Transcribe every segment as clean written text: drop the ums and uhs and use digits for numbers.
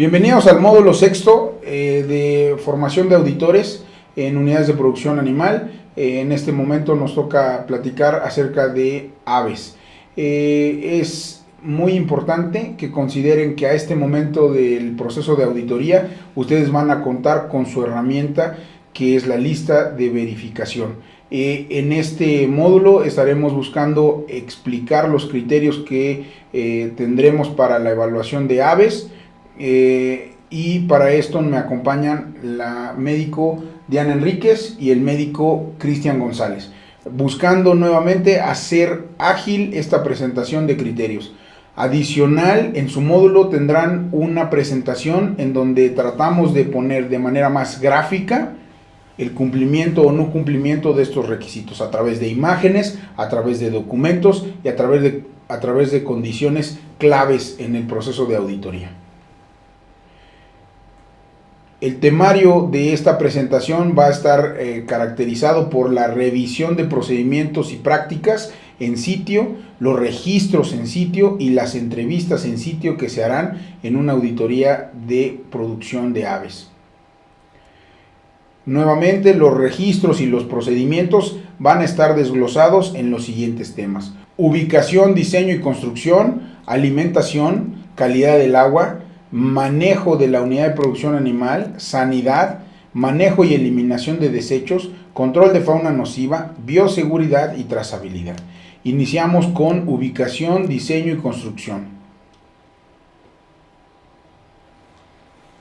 Bienvenidos al módulo sexto de formación de auditores en unidades de producción animal. En este momento nos toca platicar acerca de aves. Es muy importante que consideren que a este momento del proceso de auditoría ustedes van a contar con su herramienta, que es la lista de verificación. En este módulo estaremos buscando explicar los criterios que tendremos para la evaluación de aves. Y para esto me acompañan la médico Diana Enríquez y el médico Cristian González, buscando nuevamente hacer ágil esta presentación de criterios. Adicional, en su módulo tendrán una presentación en donde tratamos de poner de manera más gráfica el cumplimiento o no cumplimiento de estos requisitos a través de imágenes, a través de documentos y a través de condiciones claves en el proceso de auditoría. El temario de esta presentación va a estar caracterizado por la revisión de procedimientos y prácticas en sitio, los registros en sitio y las entrevistas en sitio que se harán en una auditoría de producción de aves. Nuevamente, los registros y los procedimientos van a estar desglosados en los siguientes temas: ubicación, diseño y construcción, alimentación, calidad del agua, manejo de la unidad de producción animal, sanidad, manejo y eliminación de desechos, control de fauna nociva, bioseguridad y trazabilidad. Iniciamos con ubicación, diseño y construcción.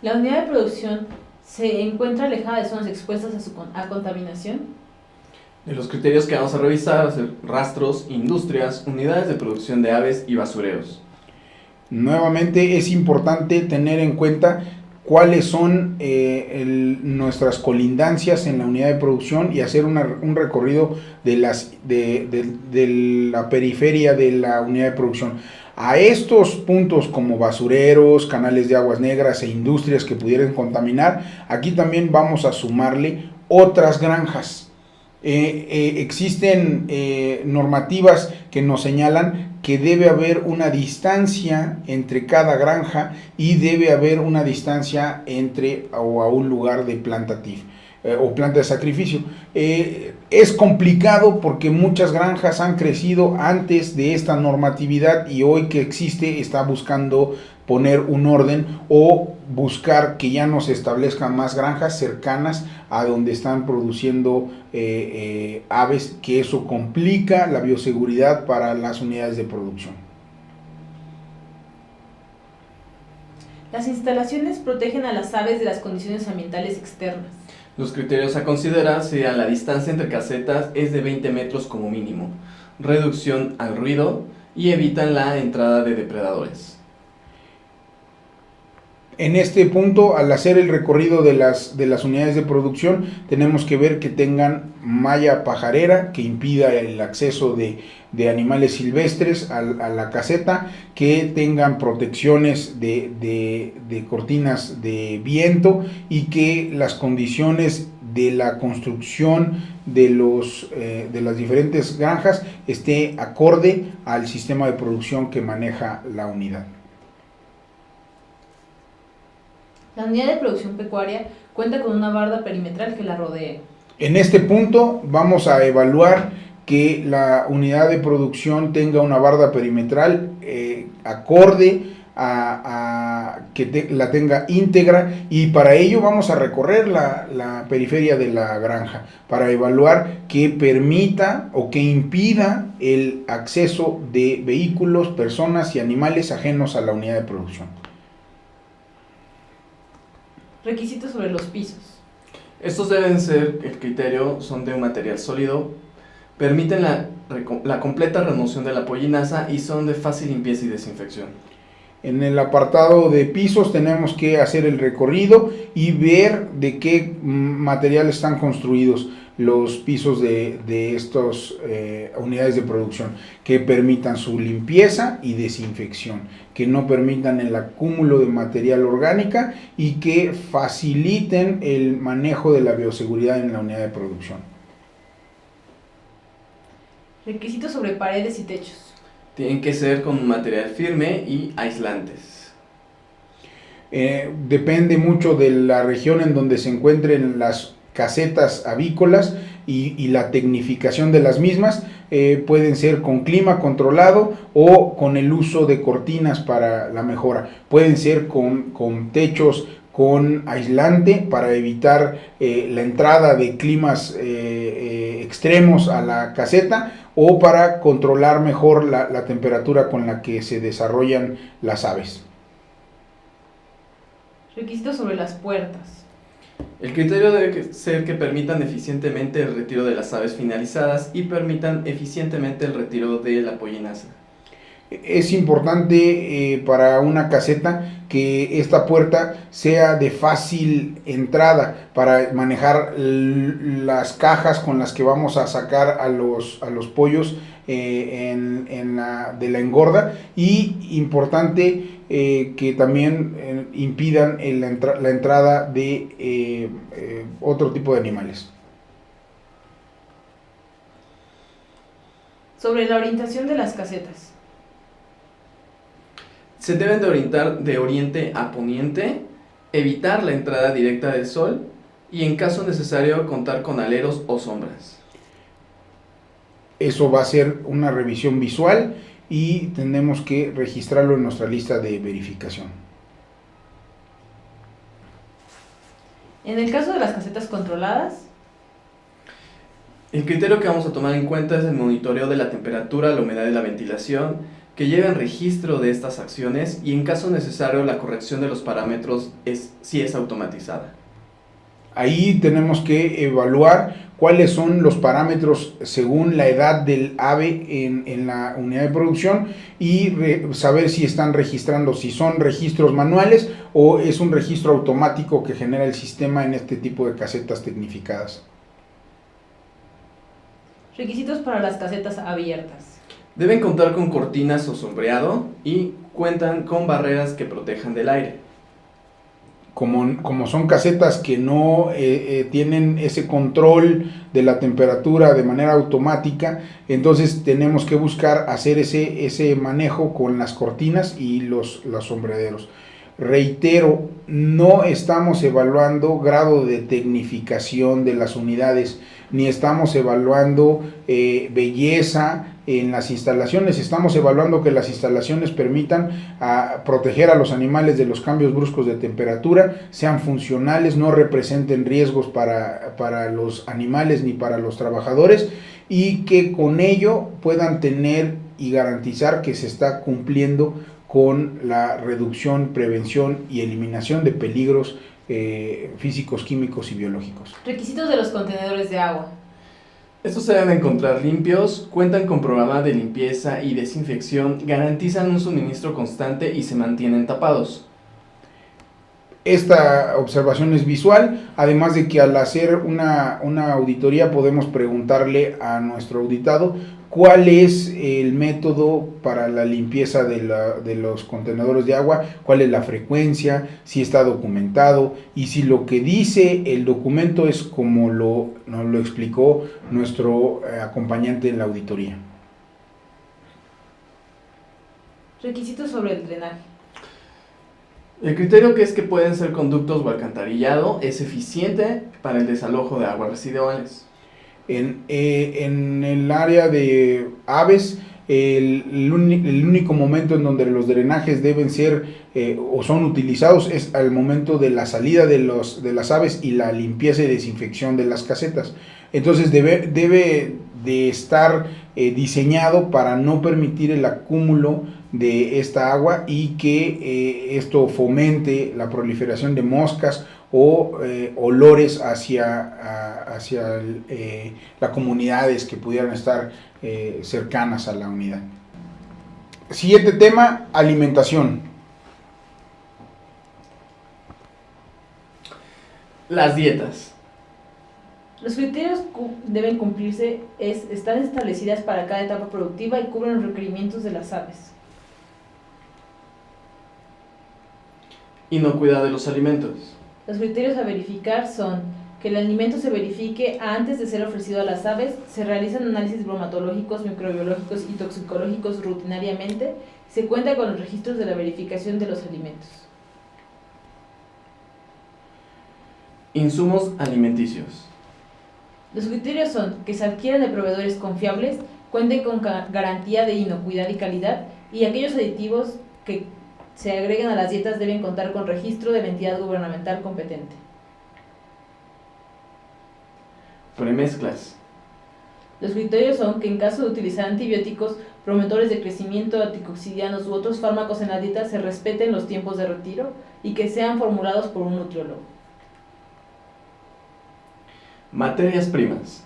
¿La unidad de producción se encuentra alejada de zonas expuestas a contaminación? De los criterios que vamos a revisar: rastros, industrias, unidades de producción de aves y basureros. Nuevamente es importante tener en cuenta cuáles son nuestras colindancias en la unidad de producción y hacer un recorrido de la periferia de la unidad de producción. A estos puntos como basureros, canales de aguas negras e industrias que pudieran contaminar, aquí también vamos a sumarle otras granjas. Existen normativas que nos señalan que debe haber una distancia entre cada granja y debe haber una distancia a un lugar de planta TIF o planta de sacrificio. Es complicado porque muchas granjas han crecido antes de esta normatividad y hoy que existe está buscando poner un orden o buscar que ya no se establezcan más granjas cercanas a donde están produciendo aves, que eso complica la bioseguridad para las unidades de producción. Las instalaciones protegen a las aves de las condiciones ambientales externas. Los criterios a considerar serían: la distancia entre casetas es de 20 metros como mínimo, reducción al ruido y evitan la entrada de depredadores. En este punto, al hacer el recorrido de las unidades de producción, tenemos que ver que tengan malla pajarera que impida el acceso de animales silvestres a la caseta, que tengan protecciones de cortinas de viento y que las condiciones de la construcción de las diferentes granjas esté acorde al sistema de producción que maneja la unidad. La unidad de producción pecuaria cuenta con una barda perimetral que la rodee. En este punto vamos a evaluar que la unidad de producción tenga una barda perimetral acorde a que la tenga íntegra, y para ello vamos a recorrer la periferia de la granja para evaluar que permita o que impida el acceso de vehículos, personas y animales ajenos a la unidad de producción. Requisitos sobre los pisos. Estos deben ser, el criterio, son de un material sólido, permiten la completa remoción de la pollinaza y son de fácil limpieza y desinfección. En el apartado de pisos tenemos que hacer el recorrido y ver de qué material están construidos los pisos de estas unidades de producción, que permitan su limpieza y desinfección, que no permitan el acúmulo de material orgánica y que faciliten el manejo de la bioseguridad en la unidad de producción. Requisitos sobre paredes y techos. Tienen que ser con material firme y aislantes. Depende mucho de la región en donde se encuentren las casetas avícolas y la tecnificación de las mismas. Pueden ser con clima controlado o con el uso de cortinas para la mejora. Pueden ser con techos con aislante para evitar la entrada de climas extremos a la caseta, o para controlar mejor la temperatura con la que se desarrollan las aves. Requisitos sobre las puertas. El criterio debe ser que permitan eficientemente el retiro de las aves finalizadas y permitan eficientemente el retiro de la pollinaza. Es importante para una caseta que esta puerta sea de fácil entrada para manejar las cajas con las que vamos a sacar a los pollos de la engorda, y importante que también impidan la entrada de otro tipo de animales. Sobre la orientación de las casetas. Se deben de orientar de oriente a poniente, evitar la entrada directa del sol y en caso necesario contar con aleros o sombras. Eso va a ser una revisión visual y tenemos que registrarlo en nuestra lista de verificación. En el caso de las casetas controladas, el criterio que vamos a tomar en cuenta es el monitoreo de la temperatura, la humedad y la ventilación, que lleven registro de estas acciones y en caso necesario la corrección de los parámetros si es automatizada. Ahí tenemos que evaluar cuáles son los parámetros según la edad del ave en la unidad de producción y saber si están registrando, si son registros manuales o es un registro automático que genera el sistema en este tipo de casetas tecnificadas. requisitos para las casetas abiertas. Deben contar con cortinas o sombreado y cuentan con barreras que protejan del aire. Como son casetas que no tienen ese control de la temperatura de manera automática, entonces tenemos que buscar hacer ese manejo con las cortinas y los sombreaderos. Reitero, no estamos evaluando grado de tecnificación de las unidades, ni estamos evaluando belleza en las instalaciones. Estamos evaluando que las instalaciones permitan proteger a los animales de los cambios bruscos de temperatura, sean funcionales, no representen riesgos para los animales ni para los trabajadores, y que con ello puedan tener y garantizar que se está cumpliendo con la reducción, prevención y eliminación de peligros físicos, químicos y biológicos. Requisitos de los contenedores de agua. Estos se deben encontrar limpios, cuentan con programa de limpieza y desinfección, garantizan un suministro constante y se mantienen tapados. Esta observación es visual, además de que al hacer una auditoría podemos preguntarle a nuestro auditado cuál es el método para la limpieza de los contenedores de agua, cuál es la frecuencia, si está documentado y si lo que dice el documento es como nos lo explicó nuestro acompañante en la auditoría. Requisitos sobre el drenaje. El criterio que es que pueden ser conductos o alcantarillado es eficiente para el desalojo de aguas residuales. En el área de aves, el único momento en donde los drenajes deben ser o son utilizados es al momento de la salida de las aves y la limpieza y desinfección de las casetas. Entonces debe de estar diseñado para no permitir el acúmulo de esta agua y que esto fomente la proliferación de moscas o olores hacia las comunidades que pudieran estar cercanas a la unidad. Siguiente tema, alimentación. Las dietas. Los criterios deben cumplirse, están establecidas para cada etapa productiva y cubren los requerimientos de las aves. Inocuidad de los alimentos. Los criterios a verificar son que el alimento se verifique antes de ser ofrecido a las aves, se realizan análisis bromatológicos, microbiológicos y toxicológicos rutinariamente, se cuenta con los registros de la verificación de los alimentos. Insumos alimenticios. Los criterios son que se adquieran de proveedores confiables, cuenten con garantía de inocuidad y calidad, y aquellos aditivos que se agreguen a las dietas deben contar con registro de la entidad gubernamental competente. Premezclas. Los criterios son que en caso de utilizar antibióticos, promotores de crecimiento, anticoxidianos u otros fármacos en la dieta se respeten los tiempos de retiro y que sean formulados por un nutriólogo. Materias primas.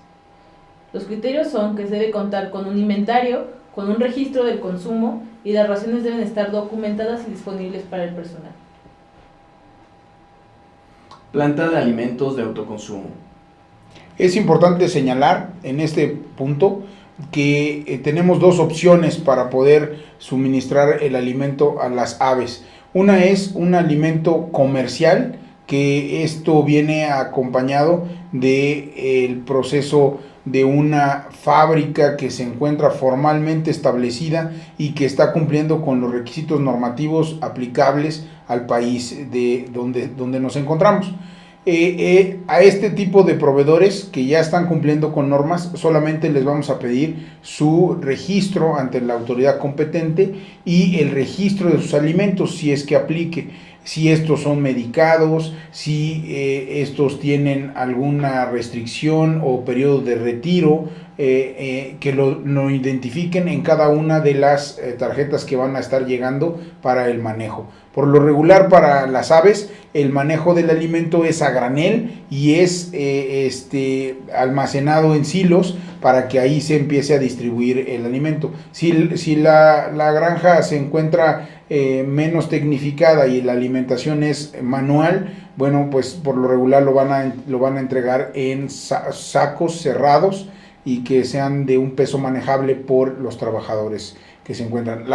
Los criterios son que se debe contar con un inventario, con un registro del consumo y las raciones deben estar documentadas y disponibles para el personal. Planta de alimentos de autoconsumo. Es importante señalar en este punto que tenemos dos opciones para poder suministrar el alimento a las aves. Una es un alimento comercial, que esto viene acompañado del proceso de una fábrica que se encuentra formalmente establecida y que está cumpliendo con los requisitos normativos aplicables al país de donde nos encontramos. A este tipo de proveedores que ya están cumpliendo con normas, solamente les vamos a pedir su registro ante la autoridad competente y el registro de sus alimentos, si es que aplique. Si estos son medicados, si estos tienen alguna restricción o periodo de retiro, que lo identifiquen en cada una de las tarjetas que van a estar llegando para el manejo. Por lo regular, para las aves, el manejo del alimento es a granel y es almacenado en silos para que ahí se empiece a distribuir el alimento. Si la granja se encuentra menos tecnificada y la alimentación es manual, bueno, pues por lo regular lo van a entregar en sacos cerrados y que sean de un peso manejable por los trabajadores que se encuentran.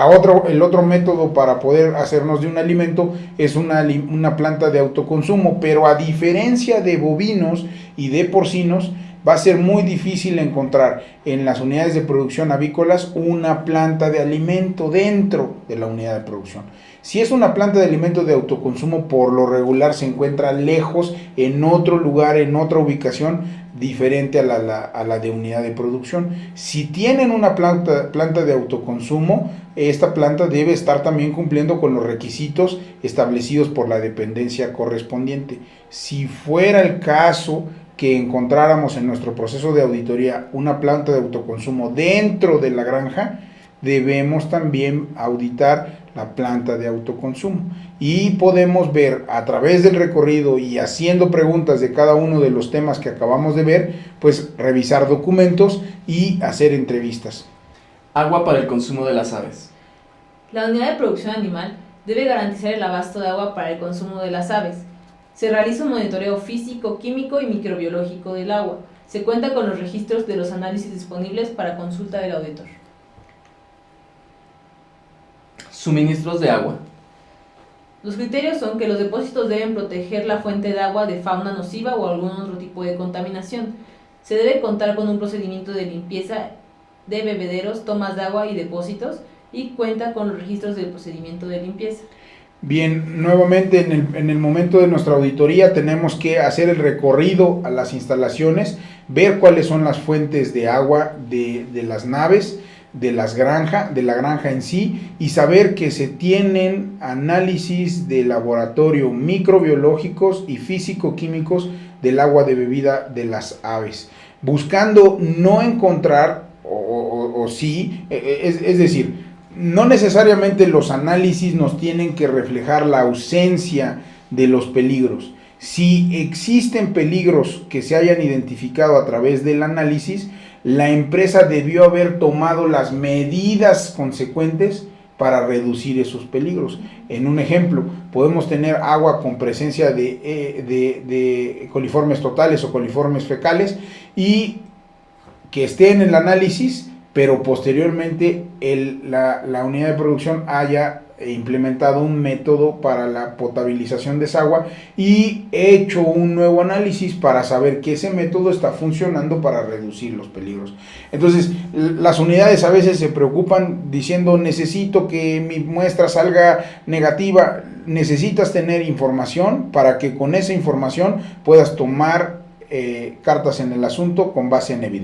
El otro método para poder hacernos de un alimento es una planta de autoconsumo, pero a diferencia de bovinos y de porcinos, va a ser muy difícil encontrar en las unidades de producción avícolas una planta de alimento dentro de la unidad de producción. Si es una planta de alimento de autoconsumo, por lo regular se encuentra lejos, en otro lugar, en otra ubicación, diferente a la de unidad de producción. Si tienen una planta de autoconsumo, esta planta debe estar también cumpliendo con los requisitos establecidos por la dependencia correspondiente. Si fuera el caso que encontráramos en nuestro proceso de auditoría una planta de autoconsumo dentro de la granja, debemos también auditar la planta de autoconsumo y podemos ver a través del recorrido y haciendo preguntas de cada uno de los temas que acabamos de ver, pues revisar documentos y hacer entrevistas. Agua para el consumo de las aves. La unidad de producción animal debe garantizar el abasto de agua para el consumo de las aves. Se realiza un monitoreo físico, químico y microbiológico del agua. Se cuenta con los registros de los análisis disponibles para consulta del auditor. Suministros de agua. Los criterios son que los depósitos deben proteger la fuente de agua de fauna nociva o algún otro tipo de contaminación. Se debe contar con un procedimiento de limpieza de bebederos, tomas de agua y depósitos y cuenta con los registros del procedimiento de limpieza. Bien, nuevamente en el momento de nuestra auditoría tenemos que hacer el recorrido a las instalaciones, ver cuáles son las fuentes de agua de las naves, de la granja en sí, y saber que se tienen análisis de laboratorio microbiológicos y físico-químicos del agua de bebida de las aves, buscando no encontrar, es decir, no necesariamente los análisis nos tienen que reflejar la ausencia de los peligros. Si existen peligros que se hayan identificado a través del análisis, la empresa debió haber tomado las medidas consecuentes para reducir esos peligros. En un ejemplo, podemos tener agua con presencia de coliformes totales o coliformes fecales y que esté en el análisis, pero posteriormente la unidad de producción haya implementado un método para la potabilización de esa agua y he hecho un nuevo análisis para saber que ese método está funcionando para reducir los peligros. Entonces, las unidades a veces se preocupan diciendo necesito que mi muestra salga negativa. Necesitas tener información para que con esa información puedas tomar cartas en el asunto con base en evidencia.